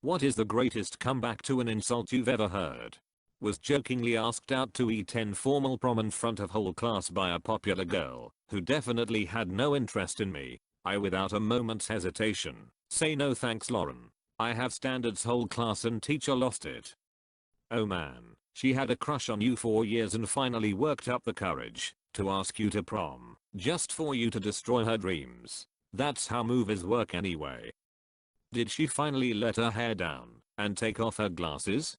What is the greatest comeback to an insult you've ever heard? Was jokingly asked out to eat informal prom in front of whole class by a popular girl who definitely had no interest in me. I without a moment's hesitation say no thanks Lauren. I have standards whole class and teacher lost it. Oh man, she had a crush on you for years and finally worked up the courage to ask you to prom just for you to destroy her dreams. That's how movies work anyway. Did she finally let her hair down and take off her glasses?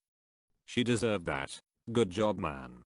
She deserved that. Good job man.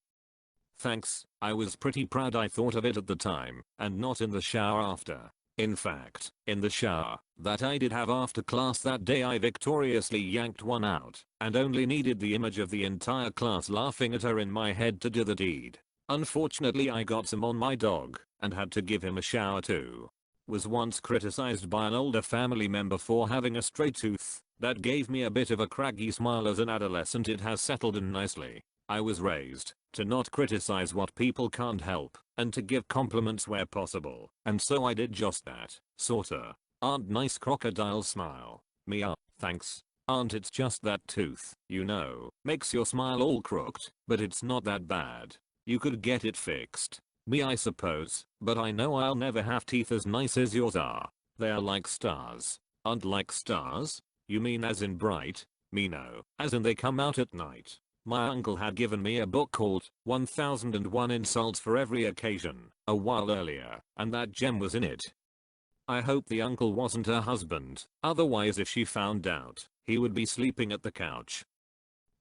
Thanks, I was pretty proud I thought of it at the time and not in the shower after. In fact, in the shower that I did have after class that day I victoriously yanked one out and only needed the image of the entire class laughing at her in my head to do the deed. Unfortunately I got some on my dog and had to give him a shower too. Was once criticized by an older family member for having a straight tooth. That gave me a bit of a craggy smile as an adolescent. It has settled in nicely. I was raised to not criticize what people can't help and to give compliments where possible, and so I did just that. Sorta. Aunt nice crocodile smile. Mia, thanks. Aunt it's just that tooth, you know, makes your smile all crooked, but it's not that bad. You could get it fixed. Me I suppose, but I know I'll never have teeth as nice as yours are. They're like stars. Aren't like stars? You mean as in bright? Me no, as in they come out at night. My uncle had given me a book called 1001 Insults for Every Occasion a while earlier, and that gem was in it. I hope the uncle wasn't her husband, otherwise if she found out, he would be sleeping at the couch.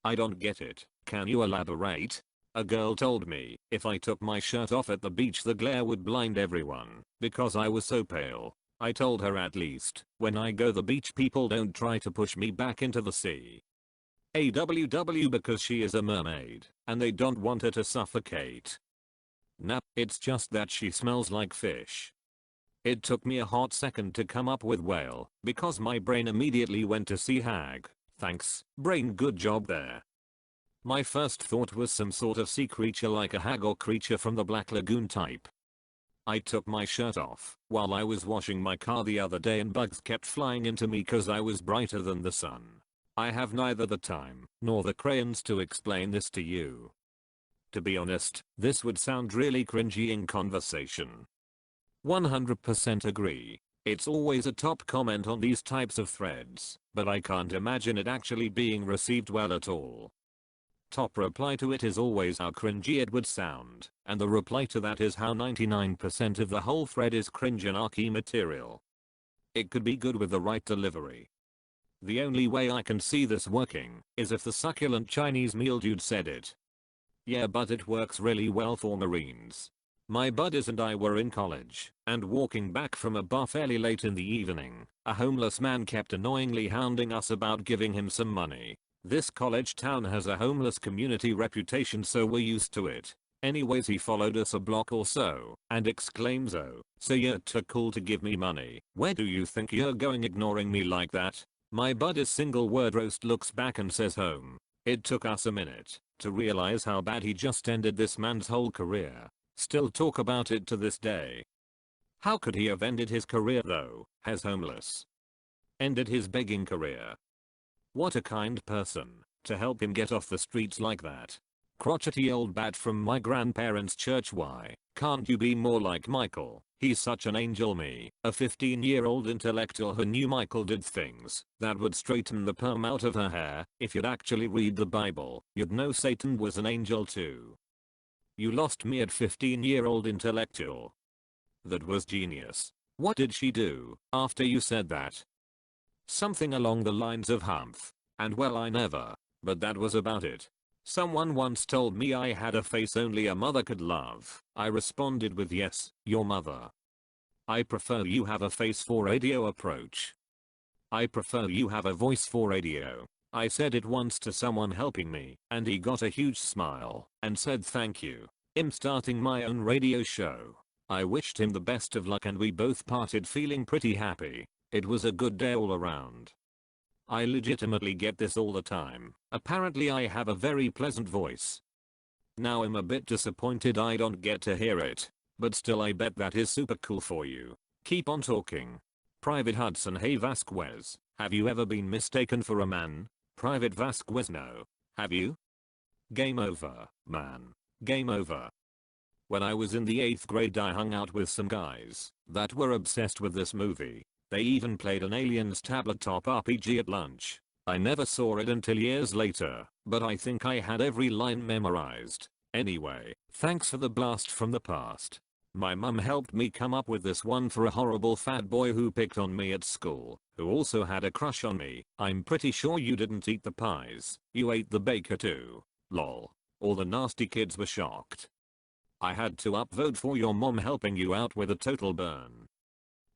I don't get it, can you elaborate? A girl told me if I took my shirt off at the beach the glare would blind everyone because I was so pale. I told her at least when I go the beach people don't try to push me back into the sea. AWW because she is a mermaid and they don't want her to suffocate. Nah, it's just that she smells like fish. It took me a hot second to come up with whale because my brain immediately went to sea hag. Thanks, brain, good job there. My first thought was some sort of sea creature like a hag or creature from the Black Lagoon type. I took my shirt off while I was washing my car the other day and bugs kept flying into me cause I was brighter than the sun. I have neither the time nor the crayons to explain this to you. To be honest, this would sound really cringy in conversation. 100% agree. It's always a top comment on these types of threads, but I can't imagine it actually being received well at all. Top reply to it is always how cringy it would sound, and the reply to that is how 99% of the whole thread is cringe anarchy material. It could be good with the right delivery. The only way I can see this working is if the succulent Chinese meal dude said it. Yeah, but it works really well for Marines. My buddies and I were in college and walking back from a bar fairly late in the evening. A homeless man kept annoyingly hounding us about giving him some money. This college town has a homeless community reputation, so we're used to it. Anyways, he followed us a block or so and exclaims, "Oh, so you're too cool to give me money. Where do you think you're going ignoring me like that?" My buddy's single word roast looks back and says home. It took us a minute to realize how bad he just ended this man's whole career. Still talk about it to this day. How could he have ended his career though? Has homeless ended his begging career? What a kind person to help him get off the streets like that. Crotchety old bat from my grandparents' church. Why can't you be more like Michael? He's such an angel. Me, a 15-year-old intellectual who knew Michael did things that would straighten the perm out of her hair. If you'd actually read the Bible, you'd know Satan was an angel too. You lost me at 15-year-old intellectual. That was genius. What did she do after you said that? Something along the lines of humph. And well, I never. But that was about it. Someone once told me I had a face only a mother could love. I responded with yes, your mother. I prefer you have a face for radio approach. I prefer you have a voice for radio. I said it once to someone helping me, and he got a huge smile and said thank you. I'm starting my own radio show. I wished him the best of luck and we both parted feeling pretty happy. It was a good day all around. I legitimately get this all the time. Apparently I have a very pleasant voice. Now I'm a bit disappointed I don't get to hear it. But still, I bet that is super cool for you. Keep on talking. Private Hudson. Hey Vasquez. Have you ever been mistaken for a man? Private Vasquez, no. Have you? Game over, man. Game over. When I was in the 8th grade I hung out with some guys that were obsessed with this movie. They even played an Aliens tabletop RPG at lunch. I never saw it until years later, but I think I had every line memorized. Anyway, thanks for the blast from the past. My mum helped me come up with this one for a horrible fat boy who picked on me at school, who also had a crush on me. I'm pretty sure you didn't eat the pies, you ate the baker too. Lol. All the nasty kids were shocked. I had to upvote for your mom helping you out with a total burn.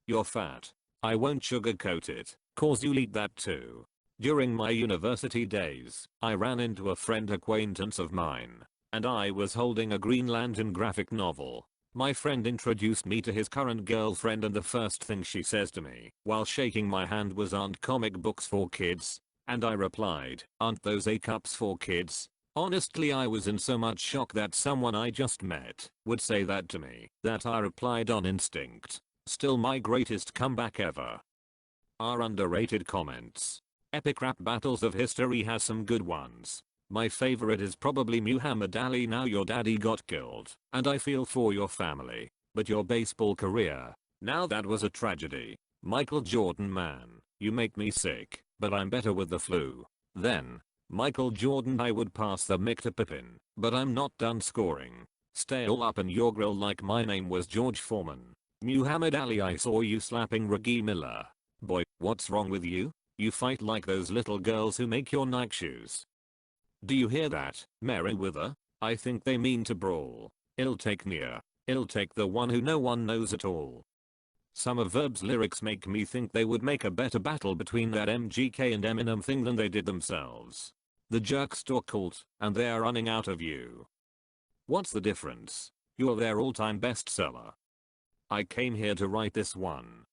You're fat. I won't sugarcoat it, cause you'll eat that too. During my university days, I ran into a friend acquaintance of mine, and I was holding a Green Lantern graphic novel. My friend introduced me to his current girlfriend and the first thing she says to me while shaking my hand was, "Aren't comic books for kids?" And I replied, "Aren't those A-cups for kids?" Honestly, I was in so much shock that someone I just met would say that to me that I replied on instinct. Still my greatest comeback ever. Our underrated comments. Epic rap battles of history has some good ones. My favorite is probably Muhammad Ali. Now your daddy got killed, and I feel for your family. But your baseball career, now that was a tragedy. Michael Jordan, man, you make me sick, but I'm better with the flu. Then, Michael Jordan, I would pass the mic to Pippen, but I'm not done scoring. Stay all up in your grill like my name was George Foreman. Muhammad Ali, I saw you slapping Reggie Miller. Boy, what's wrong with you? You fight like those little girls who make your Nike shoes. Do you hear that, Merriweather? I think they mean to brawl. It'll take Nia. It'll take the one who no one knows at all. Some of Verb's lyrics make me think they would make a better battle between that MGK and Eminem thing than they did themselves. The Jerkstore cult, and they're running out of you. What's the difference? You're their all-time bestseller. I came here to write this one.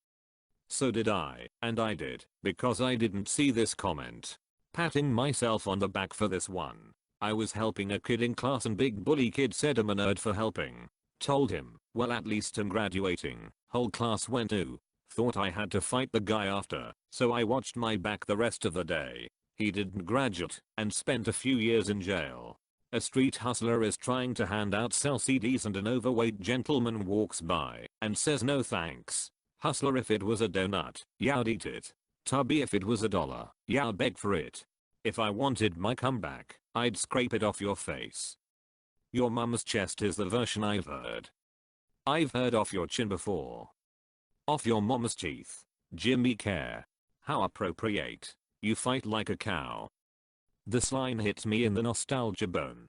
So did I, and I did, because I didn't see this comment. Patting myself on the back for this one. I was helping a kid in class and big bully kid said I'm a nerd for helping. Told him, well at least I'm graduating. Whole class went ooh. Thought I had to fight the guy after, so I watched my back the rest of the day. He didn't graduate and spent a few years in jail. A street hustler is trying to hand out sell CDs and an overweight gentleman walks by and says no thanks. Hustler, if it was a donut, yeah I'd eat it. Tubby, if it was $1, yeah I'd beg for it. If I wanted my comeback, I'd scrape it off your face. Your mum's chest is the version I've heard. I've heard off your chin before. Off your mom's teeth. Jimmy Care. How appropriate. You fight like a cow. This line hits me in the nostalgia bone.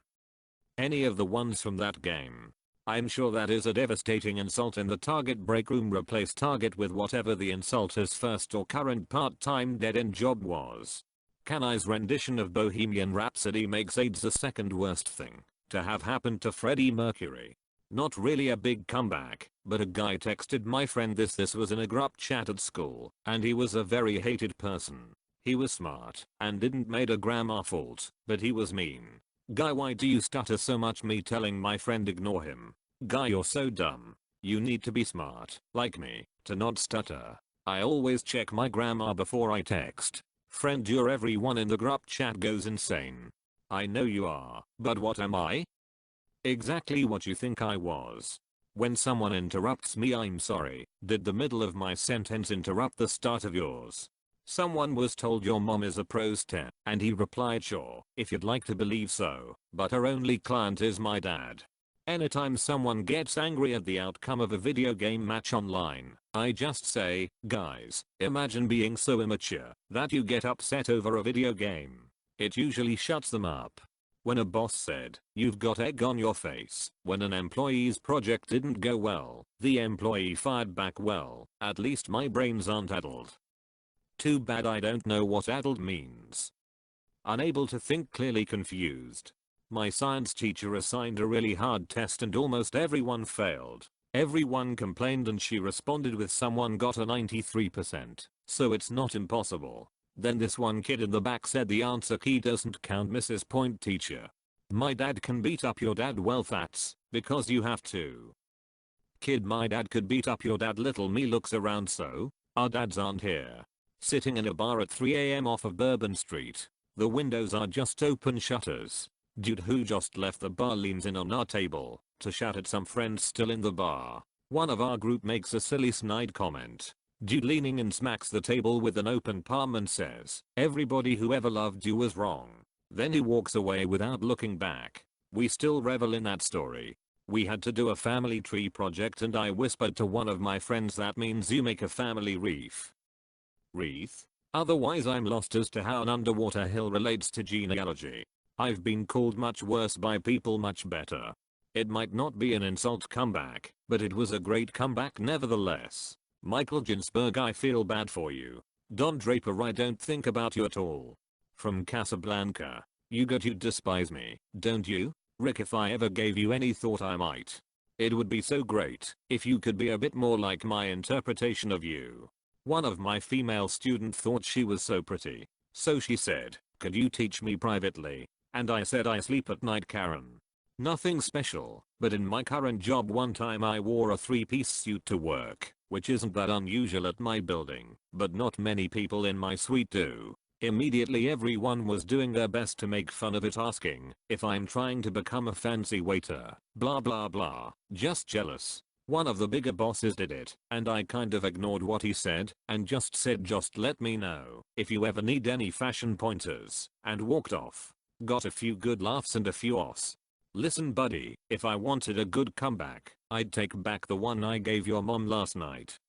Any of the ones from that game. I'm sure that is a devastating insult in the Target break room. Replace Target with whatever the insulter's first or current part-time dead-end job was. Kanye's rendition of Bohemian Rhapsody makes AIDS the second worst thing to have happened to Freddie Mercury. Not really a big comeback, but a guy texted my friend this was in a group chat at school, and he was a very hated person. He was smart and didn't made a grammar fault, but he was mean. Guy, why do you stutter so much? Me telling my friend ignore him. Guy, you're so dumb. You need to be smart, like me, to not stutter. I always check my grammar before I text. Friend, you're everyone in the group chat goes insane. I know you are, but what am I? Exactly what you think I was. When someone interrupts me, I'm sorry. Did the middle of my sentence interrupt the start of yours? Someone was told your mom is a pros 10, and he replied, sure, if you'd like to believe so, but her only client is my dad. Anytime someone gets angry at the outcome of a video game match online, I just say, guys, imagine being so immature that you get upset over a video game. It usually shuts them up. When a boss said, you've got egg on your face, when an employee's project didn't go well, the employee fired back, well, at least my brains aren't addled. Too bad I don't know what addled means. Unable to think clearly, confused. My science teacher assigned a really hard test and almost everyone failed. Everyone complained and she responded with someone got a 93%, so it's not impossible. Then this one kid in the back said the answer key doesn't count, Mrs. Point teacher. My dad can beat up your dad, well that's because you have to. Kid, my dad could beat up your dad. Little me looks around, so our dads aren't here. Sitting in a bar at 3 a.m. off of Bourbon Street. The windows are just open shutters. Dude who just left the bar leans in on our table to shout at some friends still in the bar. One of our group makes a silly snide comment. Dude leaning in smacks the table with an open palm and says, "Everybody who ever loved you was wrong." Then he walks away without looking back. We still revel in that story. We had to do a family tree project and I whispered to one of my friends that means you make a family wreath. Wreath? Otherwise I'm lost as to how an underwater hill relates to genealogy. I've been called much worse by people much better. It might not be an insult comeback, but it was a great comeback nevertheless. Michael Ginsberg, I feel bad for you. Don Draper, I don't think about you at all. From Casablanca. You despise me, don't you? Rick, if I ever gave you any thought I might. It would be so great if you could be a bit more like my interpretation of you. One of my female students thought she was so pretty. So she said, "Could you teach me privately?" And I said, "I sleep at night, Karen." Nothing special, but in my current job one time I wore a 3-piece suit to work, which isn't that unusual at my building, but not many people in my suite do. Immediately everyone was doing their best to make fun of it, asking if I'm trying to become a fancy waiter, blah blah blah, just jealous. One of the bigger bosses did it, and I kind of ignored what he said, and just said, "Just let me know if you ever need any fashion pointers," and walked off. Got a few good laughs and a few offs. Listen buddy, if I wanted a good comeback, I'd take back the one I gave your mom last night.